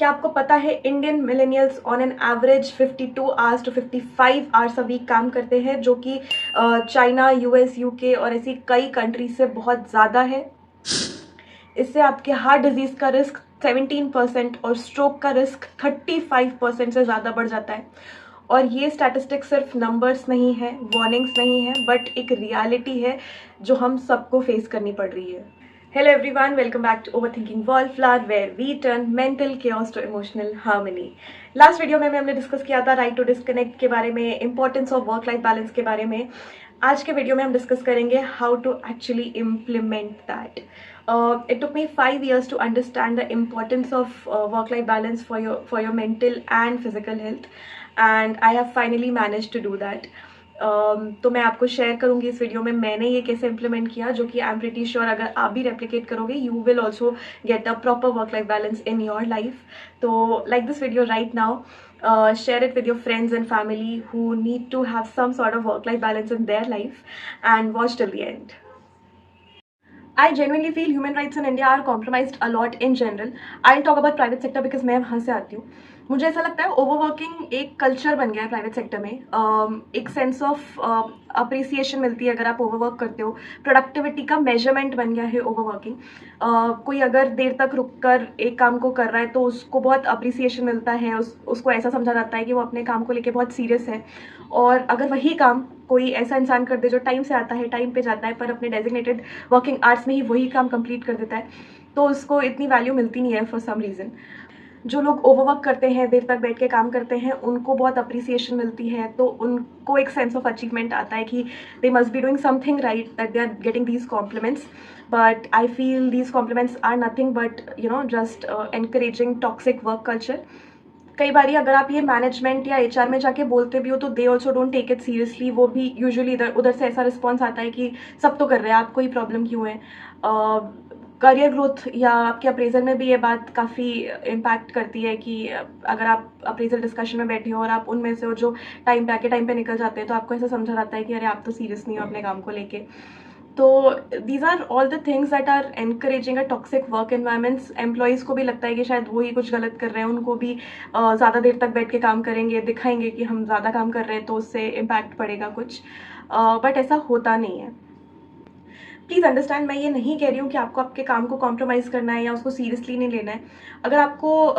क्या आपको पता है Indian millennials on an average 52 hours to 55 hours a week काम करते हैं, जो कि चाइना, यूएस, यूके और ऐसी कई कंट्रीज से बहुत ज़्यादा है। इससे आपके हार्ट डिजीज़ का रिस्क 17% और स्ट्रोक का रिस्क 35% से ज़्यादा बढ़ जाता है। और ये स्टैटिस्टिक्स सिर्फ नंबर्स नहीं है, वार्निंग्स नहीं है, बट एक रियलिटी है जो हम सबको फेस करनी पड़ रही है। Hello everyone, welcome back to Overthinking Wallflower where we turn mental chaos to emotional harmony. Last video में हमने डिस्कस किया था राइट टू डिस्कनेक्ट के बारे में, importance of work life balance के बारे में। आज के वीडियो में हम डिस्कस करेंगे how to actually implement that. It took me 5 years to understand the importance of work life balance for your mental and physical health, and I have finally managed to do that. तो मैं आपको share करूंगी इस video में मैंने ये कैसे implement किया, जो कि आई एम प्रीटी श्योर अगर आप भी रेप्लिकेट करोगे you will also get a proper work life balance in your life. तो like this video right now, share it with your friends and family who need to have some sort of work life balance in their life, and watch till the end. I genuinely feel human rights in India are compromised a lot in general. I'll talk about private sector because मैं वहाँ से आती हूँ. मुझे ऐसा लगता है overworking एक कल्चर बन गया है प्राइवेट सेक्टर में. एक सेंस ऑफ अप्रिसिएशन मिलती है अगर आप ओवरवर्क करते हो. प्रोडक्टिविटी का मेजरमेंट बन गया है ओवरवर्किंग. कोई अगर देर तक रुक कर एक काम को कर रहा है तो उसको बहुत अप्रिसिएशन मिलता है. उसको ऐसा समझा जाता है कि वो अपने काम को लेके बहुत सीरियस है. और अगर वही काम कोई ऐसा इंसान कर दे जो टाइम से आता है, टाइम पे जाता है, पर अपने डेजिग्नेटेड वर्किंग आवर्स में ही वही काम कंप्लीट कर देता है, तो उसको इतनी वैल्यू मिलती नहीं है फॉर सम रीज़न. जो लोग ओवरवर्क करते हैं, देर तक बैठ के काम करते हैं, उनको बहुत अप्रिसिएशन मिलती है. तो उनको एक सेंस ऑफ अचीवमेंट आता है कि they must be doing something right that they are getting these compliments. But I feel these compliments are nothing but just encouraging toxic work culture. कई बार अगर आप ये मैनेजमेंट या एचआर में जाके बोलते भी हो तो they also don't take it seriously. वो भी यूजुअली उधर से ऐसा रिस्पॉन्स आता है कि सब तो कर रहे हैं, आपको ही प्रॉब्लम क्यों है. करियर ग्रोथ या आपके अप्रेजल में भी ये बात काफ़ी इम्पैक्ट करती है कि अगर आप अप्रेजल डिस्कशन में बैठे हो और आप उनमें से हो जो टाइम पे आके टाइम पे निकल जाते हैं, तो आपको ऐसा समझा जाता है कि अरे आप तो सीरियस नहीं हो अपने काम को लेके. तो these are all the things that are encouraging a toxic work environments. Employees को भी लगता है कि शायद वो ही कुछ गलत कर रहे हैं, उनको भी ज़्यादा देर तक बैठ के काम करेंगे, दिखाएंगे कि हम ज़्यादा काम कर रहे हैं तो उससे इम्पैक्ट पड़ेगा कुछ. बट ऐसा होता नहीं है. प्लीज़ अंडरस्टैंड, मैं ये नहीं कह रही हूँ कि आपको आपके काम को कॉम्प्रोमाइज़ करना है या उसको सीरियसली नहीं लेना है. अगर आपको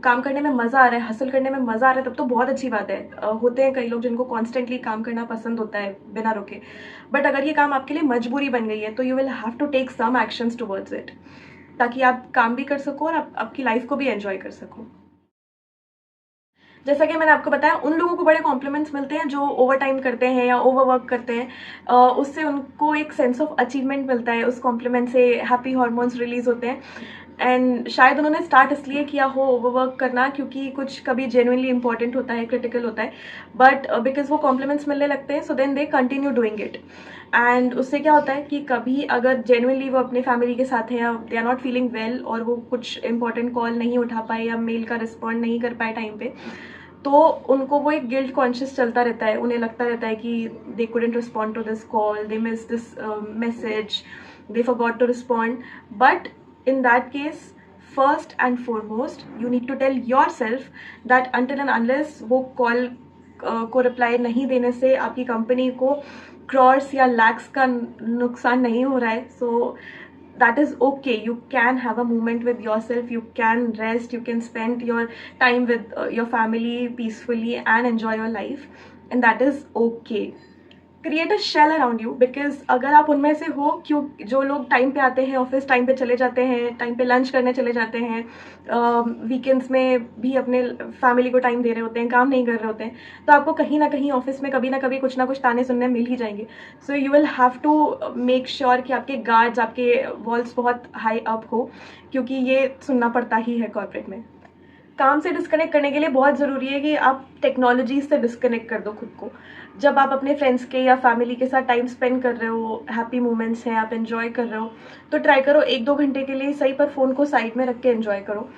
काम करने में मज़ा आ रहा है, हसल करने में मज़ा आ रहा है, तब तो बहुत अच्छी बात है. होते हैं कई लोग जिनको कॉन्स्टेंटली काम करना पसंद होता है बिना रुके. बट अगर ये काम आपके लिए मजबूरी बन गई है तो you will have to take some actions towards it, ताकि आप काम भी कर सको और आपकी लाइफ को भी एंजॉय कर सको. जैसा कि मैंने आपको बताया, उन लोगों को बड़े कॉम्प्लीमेंट्स मिलते हैं जो ओवर टाइम करते हैं या ओवरवर्क करते हैं. उससे उनको एक सेंस ऑफ अचीवमेंट मिलता है. उस कॉम्प्लीमेंट से हैप्पी हार्मोन्स रिलीज होते हैं. एंड शायद उन्होंने स्टार्ट इसलिए किया हो ओवरवर्क करना क्योंकि कुछ कभी जेन्युइनली इंपॉर्टेंट होता है, क्रिटिकल होता है. बट बिकॉज वो कॉम्प्लीमेंट्स मिलने लगते हैं, so then they continue doing it. And उससे क्या होता है कि कभी अगर जेन्युइनली वो अपने फैमिली के साथ है या they are not feeling well और वो कुछ इंपॉर्टेंट कॉल नहीं उठा पाए या मेल का रिस्पॉन्ड नहीं कर पाए टाइम पे, तो उनको वो एक गिल्ट कॉन्शियस चलता रहता है. उन्हें लगता रहता है कि they couldn't respond to this call, they miss this message, they forgot to respond. But in that case, first and foremost, you need to tell yourself that until and unless वो call को reply नहीं देने से आपकी company को क्रॉर्स या लैक्स का नुकसान नहीं हो रहा है, सो that is okay. You can have a moment with yourself, you can rest, you can spend your time with your family peacefully and enjoy your life, and that is okay. Create a shell around you, because अगर आप उनमें से हो क्यों जो लोग time पे आते हैं, ऑफिस टाइम पे चले जाते हैं, टाइम पे लंच करने चले जाते हैं, वीकेंड्स में भी अपने फैमिली को टाइम दे रहे होते हैं, काम नहीं कर रहे होते हैं, तो आपको कहीं ना कहीं ऑफिस में कभी ना कभी कुछ ना कुछ ताने सुनने मिल ही जाएंगे. So you will have to make sure कि आपके गार्ड्स, आपके वॉल्स बहुत हाई अप हो, क्योंकि ये सुनना पड़ता ही है कॉर्पोरेट में. काम से डिस्कनेक्ट करने के लिए बहुत ज़रूरी है कि आप टेक्नोलॉजी से डिस्कनेक्ट कर दो खुद को. जब आप अपने फ्रेंड्स के या फैमिली के साथ टाइम स्पेंड कर रहे हो, हैप्पी मोमेंट्स हैं, आप एंजॉय कर रहे हो, तो ट्राई करो 1-2 घंटे के लिए सही पर फ़ोन को साइड में रख के एंजॉय करो.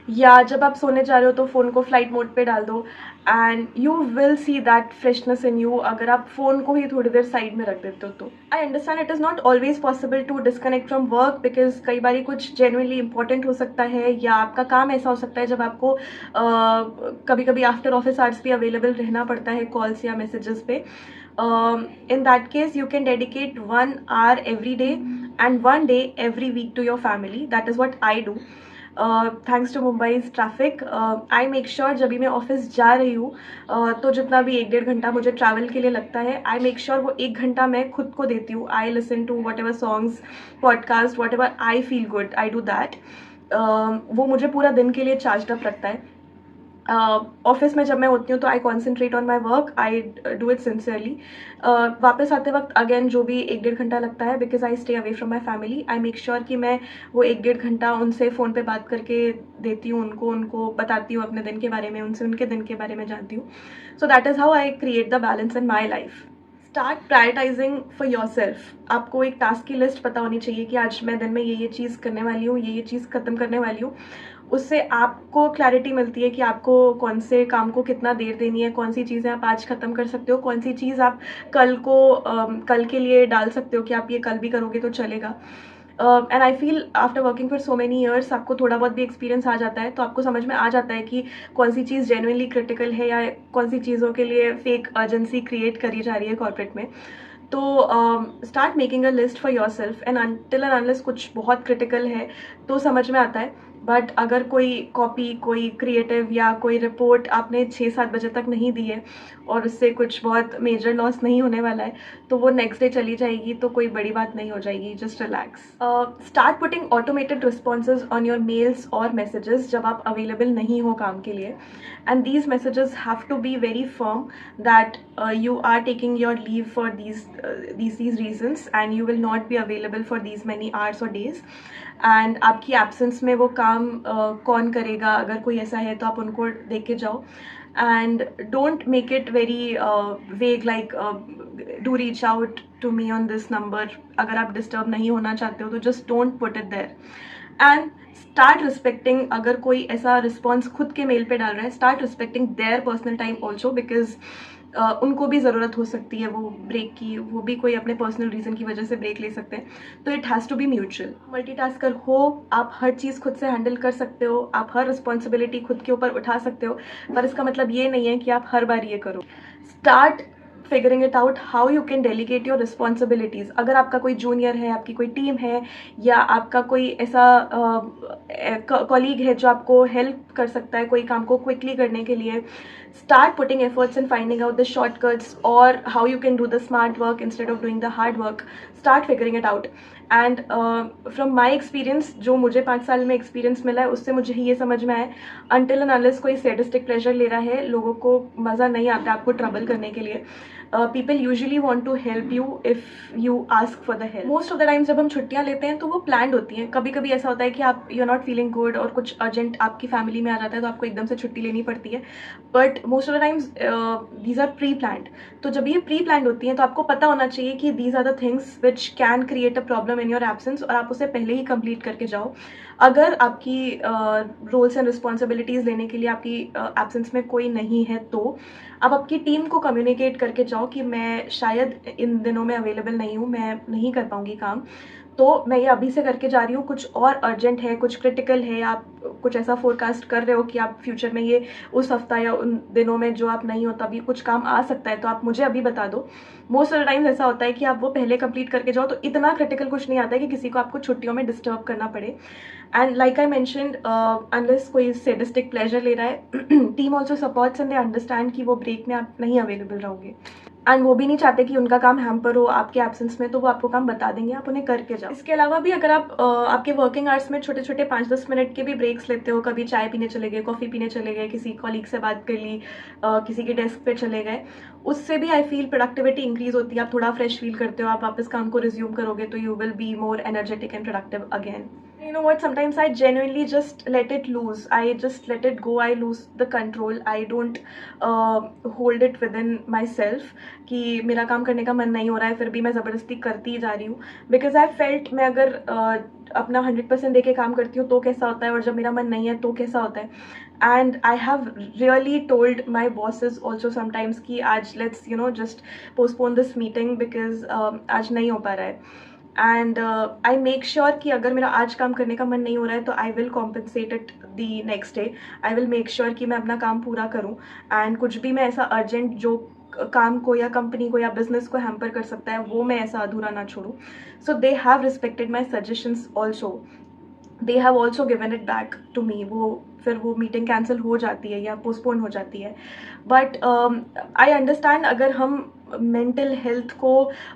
या जब आप सोने जा रहे हो तो फ़ोन को फ्लाइट मोड पे डाल दो and you will see that freshness in you, अगर आप फ़ोन को ही थोड़ी देर साइड में रख देते हो तो। I understand it is not always possible to disconnect from work, because कई बार कुछ जेन्युइनली इंपॉर्टेंट हो सकता है या आपका काम ऐसा हो सकता है जब आपको कभी कभी आफ्टर ऑफिस आवर्स भी अवेलेबल रहना पड़ता है कॉल्स या मैसेजेस पे. In that case, you can dedicate 1 hour every day and 1 day every week to your family. That is what I do. Thanks to Mumbai's traffic, I make sure जब भी मैं office जा रही हूँ तो जितना भी 1-1.5 घंटा मुझे ट्रैवल के लिए लगता है, आई मेक श्योर वो 1 घंटा मैं खुद को देती हूँ. I listen to whatever songs, podcast, whatever I feel good, I do that. वो मुझे पूरा दिन के लिए चार्ज अप रखता है. ऑफिस में जब मैं होती हूँ तो I concentrate on my work, I do it sincerely. वापस आते वक्त अगेन जो भी 1-1.5 घंटा लगता है, because I stay away from my family, I make sure कि मैं वो 1-1.5 घंटा उनसे फ़ोन पे बात करके देती हूँ, उनको बताती हूँ अपने दिन के बारे में, उनसे उनके दिन के बारे में जानती हूँ. So that is how I create the balance in my life. Start prioritising for your self. आपको एक टास्क की लिस्ट पता होनी चाहिए कि आज मैं दिन में ये चीज़ करने वाली हूँ, ये चीज़ ख़त्म करने वाली हूँ. उससे आपको क्लैरिटी मिलती है कि आपको कौन से काम को कितना देर देनी है, कौन सी चीज़ें आप आज ख़त्म कर सकते हो, कौन सी चीज़ आप कल के लिए डाल सकते हो कि आप ये कल भी करोगे तो चलेगा. And I feel after working for so many years आपको थोड़ा बहुत भी एक्सपीरियंस आ जाता है तो आपको समझ में आ जाता है कि कौन सी चीज़ जेन्युइनली क्रिटिकल है या कौन सी चीज़ों के लिए फेक अर्जेंसी क्रिएट करी जा रही है कॉर्पोरेट में. तो start making a list for your self, and until and unless कुछ बहुत क्रिटिकल है तो समझ में आता है. बट अगर कोई कॉपी, कोई क्रिएटिव या कोई रिपोर्ट आपने 6-7 बजे तक नहीं दी है और उससे कुछ बहुत मेजर लॉस नहीं होने वाला है तो वो नेक्स्ट डे चली जाएगी तो कोई बड़ी बात नहीं हो जाएगी. Just relax. Start putting automated responses on your mails और मैसेजेस जब आप अवेलेबल नहीं हो काम के लिए. And these messages have to be very firm that you are taking your leave for these reasons and you will not be available for these many hours or days. And आपकी absence में वो काम कौन करेगा, अगर कोई ऐसा है तो आप उनको देख के जाओ. And don't make it very vague, like do reach out to me on this number. अगर आप डिस्टर्ब नहीं होना चाहते हो तो just don't put it there. And start respecting, अगर कोई ऐसा रिस्पॉन्स खुद के मेल पे डाल रहा है, start respecting their personal time also, because उनको भी ज़रूरत हो सकती है वो ब्रेक की, वो भी कोई अपने पर्सनल रीज़न की वजह से ब्रेक ले सकते हैं. तो it has to be mutual. Multitasker हो आप, हर चीज़ खुद से हैंडल कर सकते हो, आप हर रिस्पॉन्सिबिलिटी खुद के ऊपर उठा सकते हो, पर इसका मतलब ये नहीं है कि आप हर बार ये करो. Start figuring it out how you can delegate your responsibilities. अगर आपका कोई जूनियर है, आपकी कोई टीम है या आपका कोई ऐसा कॉलीग है जो आपको हेल्प कर सकता है कोई काम को क्विकली करने के लिए, start putting efforts in finding out the shortcuts or how you can do the smart work instead of doing the hard work. Start figuring it out. And from my experience, जो मुझे 5 साल में experience मिला है उससे मुझे ये समझ में आया, until and unless कोई sadistic pleasure ले रहा है, लोगों को मज़ा नहीं आता आपको ट्रबल करने के लिए. People usually want to help you if you ask for the help. Most of the time जब हम छुट्टियाँ लेते हैं तो वो planned होती हैं. कभी कभी ऐसा होता है कि आप you're not feeling good और कुछ अर्जेंट आपकी फैमिली में आ जाता है तो आपको एकदम से छुट्टी लेनी पड़ती है. But most of the times these are pre planned. तो जब ये प्री प्लान्ड होती हैं तो आपको पता होना चाहिए कि these are the things which can create a problem in your absence, और आप उसे पहले ही कंप्लीट करके जाओ. अगर आपकी रोल्स एंड रिस्पॉन्सिबिलिटीज़ लेने के लिए आपकी एब्सेंस में कोई नहीं है तो आप आपकी टीम को कम्युनिकेट करके जाओ कि मैं शायद इन दिनों में अवेलेबल नहीं हूँ, मैं नहीं कर पाऊँगी काम, तो मैं ये अभी से करके जा रही हूँ. कुछ और अर्जेंट है, कुछ क्रिटिकल है, आप कुछ ऐसा फोरकास्ट कर रहे हो कि आप फ्यूचर में ये उस हफ्ता या उन दिनों में जो आप नहीं हो तभी कुछ काम आ सकता है, तो आप मुझे अभी बता दो. मोस्ट ऑफ द टाइम्स ऐसा होता है कि आप वो पहले कंप्लीट करके जाओ तो इतना क्रिटिकल कुछ नहीं आता है कि किसी को आपको छुट्टियों में डिस्टर्ब करना पड़े. And like I mentioned, unless कोई सेडिस्टिक प्लेजर ले रहा है, team also supports and they understand कि वो ब्रेक में आप नहीं अवेलेबल रहोगे. एंड वो भी नहीं चाहते कि उनका काम हैम्पर हो आपके एब्सेंस में, तो वो आपको काम बता देंगे, आप उन्हें करके जाओ. इसके अलावा भी अगर आप आपके वर्किंग आवर्स में छोटे छोटे 5-10 मिनट के भी ब्रेक्स लेते हो, कभी चाय पीने चले गए, कॉफ़ी पीने चले गए, किसी कॉलीग से बात कर ली, किसी के डेस्क पे चले गए, उससे भी आई फील प्रोडक्टिविटी इंक्रीज होती है. आप थोड़ा फ्रेश फील करते हो, आप वापस काम को रिज्यूम करोगे तो you will be more energetic and productive again. know what, sometimes I genuinely just let it loose. I just let it go. I lose the control. I don't hold it within myself कि मेरा काम करने का मन नहीं हो रहा है, फिर भी मैं ज़बरदस्ती करती ही जा रही हूँ. बिकॉज आई फेल्ट मैं अगर अपना 100% दे के काम करती हूँ तो कैसा होता है, और जब मेरा मन नहीं है तो कैसा होता है. And I have really told my bosses also sometimes कि आज let's just postpone this meeting because आज नहीं हो पा रहा है. एंड आई मेक श्योर कि अगर मेरा आज काम करने का मन नहीं हो रहा है तो I will compensate it the next day. I will make sure कि मैं अपना काम पूरा करूँ. एंड कुछ भी मैं ऐसा अर्जेंट जो काम को या कंपनी को या बिजनेस को हैम्पर कर सकता है वो मैं ऐसा अधूरा ना छोड़ूँ. So they have respected my suggestions also. They have also given it back to me. फिर वो मीटिंग कैंसिल हो जाती है या पोस्टपोन हो जाती है. बट आई अंडरस्टैंड अगर हम मेंटल हेल्थ को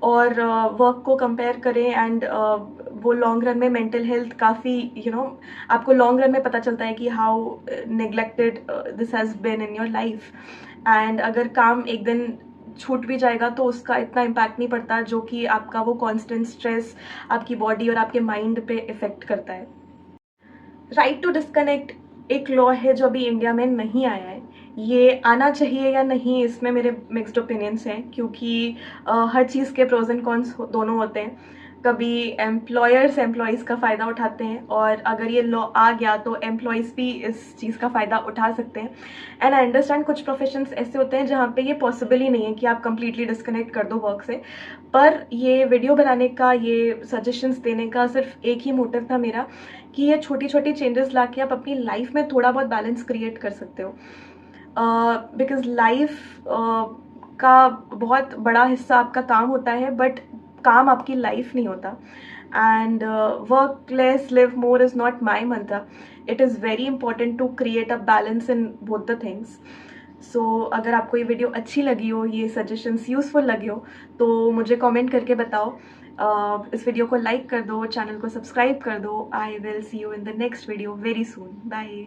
और वर्क को कंपेयर करें एंड वो लॉन्ग रन में मेंटल हेल्थ काफ़ी आपको लॉन्ग रन में पता चलता है कि how neglected this has been in your life. And अगर काम एक दिन छूट भी जाएगा तो उसका इतना इम्पैक्ट नहीं पड़ता जो कि आपका वो कॉन्स्टेंट स्ट्रेस आपकी बॉडी और आपके माइंड पे इफ़ेक्ट करता है. राइट टू डिस्कनेक्ट एक लॉ है जो अभी इंडिया में नहीं आया है. ये आना चाहिए या नहीं, इसमें मेरे मिक्स्ड ओपिनियंस हैं क्योंकि हर चीज़ के प्रोज एंड कॉन्स दोनों होते हैं. कभी एम्प्लॉयर्स एम्प्लॉयज़ का फ़ायदा उठाते हैं और अगर ये लॉ आ गया तो एम्प्लॉयज़ भी इस चीज़ का फ़ायदा उठा सकते हैं. एंड आई अंडरस्टैंड कुछ प्रोफेशंस ऐसे होते हैं जहाँ पे ये पॉसिबल ही नहीं है कि आप कंप्लीटली डिस्कनेक्ट कर दो वर्क से. पर ये वीडियो बनाने का, ये सजेशंस देने का सिर्फ एक ही मोटिव था मेरा कि ये छोटी छोटी चेंजेस ला के आप अपनी लाइफ में थोड़ा बहुत बैलेंस क्रिएट कर सकते हो. बिकॉज लाइफ का बहुत बड़ा हिस्सा आपका काम होता है बट काम आपकी लाइफ नहीं होता. And work less live more is not my mantra. It is very important to create a balance in both the things. So अगर आपको ये वीडियो अच्छी लगी हो, ये सजेशंस यूज़फुल लगे हो तो मुझे कमेंट करके बताओ. इस वीडियो को लाइक कर दो, चैनल को सब्सक्राइब कर दो. I will see you in the next video very soon. Bye.